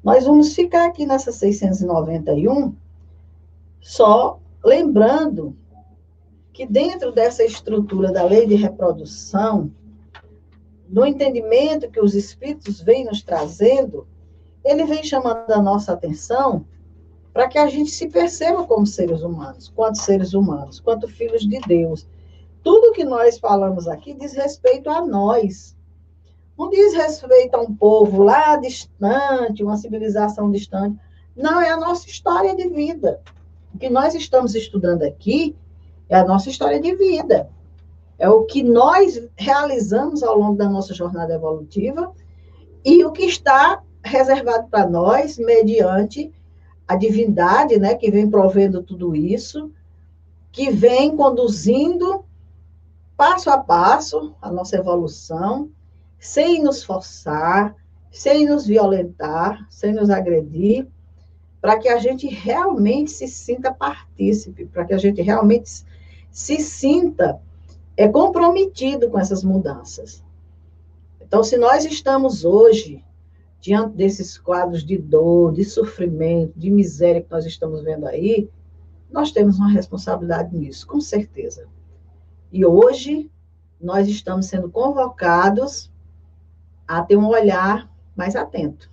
nós vamos ficar aqui nessa 691, só lembrando que dentro dessa estrutura da lei de reprodução, no entendimento que os espíritos vêm nos trazendo, ele vem chamando a nossa atenção para que a gente se perceba como seres humanos, quanto filhos de Deus. Tudo que nós falamos aqui diz respeito a nós. Não diz respeito a um povo lá distante, uma civilização distante. Não, é a nossa história de vida. O que nós estamos estudando aqui é a nossa história de vida. É o que nós realizamos ao longo da nossa jornada evolutiva e o que está reservado para nós mediante a divindade, né, que vem provendo tudo isso, que vem conduzindo passo a passo a nossa evolução, sem nos forçar, sem nos violentar, sem nos agredir, para que a gente realmente se sinta partícipe, para que a gente realmente se sinta comprometido com essas mudanças. Então, se nós estamos hoje diante desses quadros de dor, de sofrimento, de miséria que nós estamos vendo aí, nós temos uma responsabilidade nisso, com certeza. E hoje nós estamos sendo convocados a ter um olhar mais atento,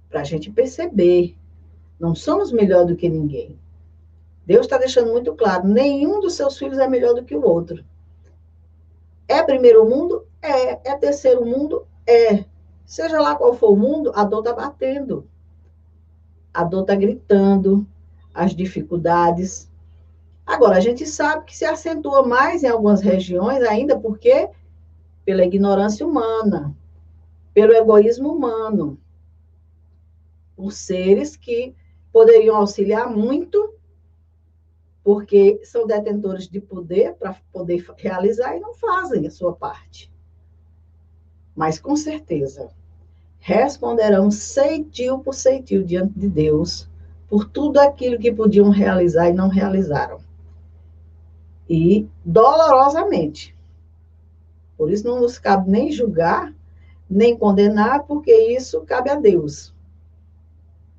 para a gente perceber, não somos melhor do que ninguém. Deus está deixando muito claro, nenhum dos seus filhos é melhor do que o outro. É primeiro mundo? É. É terceiro mundo? É. Seja lá qual for o mundo, a dor está batendo. A dor está gritando, as dificuldades. Agora, a gente sabe que se acentua mais em algumas regiões, ainda porque pela ignorância humana, pelo egoísmo humano, por seres que poderiam auxiliar muito, porque são detentores de poder para poder realizar e não fazem a sua parte. Mas, com certeza, responderão ceitil por ceitil diante de Deus por tudo aquilo que podiam realizar e não realizaram. E dolorosamente. Por isso não nos cabe nem julgar, nem condenar, porque isso cabe a Deus,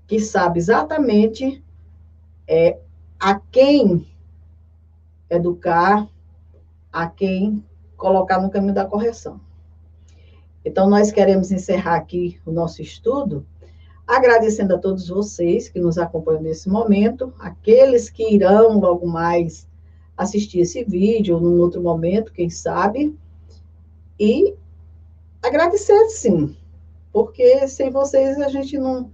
que sabe exatamente a quem educar, a quem colocar no caminho da correção. Então, nós queremos encerrar aqui o nosso estudo, agradecendo a todos vocês que nos acompanham nesse momento, aqueles que irão logo mais assistir esse vídeo, ou num outro momento, quem sabe, e agradecer, sim, porque sem vocês a gente não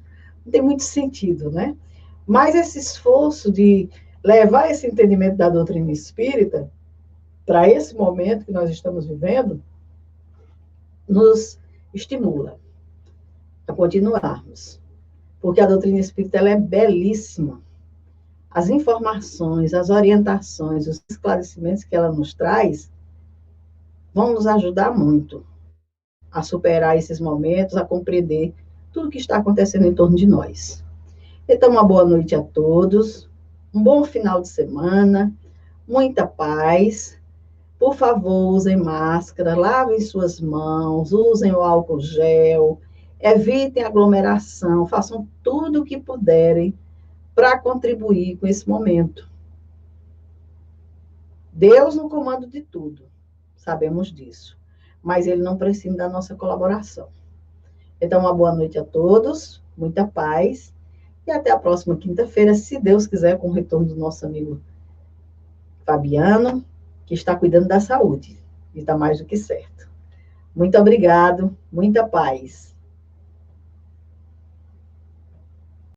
tem muito sentido, né? Mas esse esforço de levar esse entendimento da doutrina espírita para esse momento que nós estamos vivendo, nos estimula a continuarmos. Porque a doutrina espírita ela é belíssima. As informações, as orientações, os esclarecimentos que ela nos traz vão nos ajudar muito a superar esses momentos, a compreender tudo que está acontecendo em torno de nós. Então, uma boa noite a todos, um bom final de semana, muita paz. Por favor, usem máscara, lavem suas mãos, usem o álcool gel, evitem aglomeração, façam tudo o que puderem para contribuir com esse momento. Deus no comando de tudo, sabemos disso, mas Ele não precisa da nossa colaboração. Então, uma boa noite a todos, muita paz, e até a próxima quinta-feira, se Deus quiser, com o retorno do nosso amigo Fabiano, que está cuidando da saúde, e está mais do que certo. Muito obrigado, muita paz.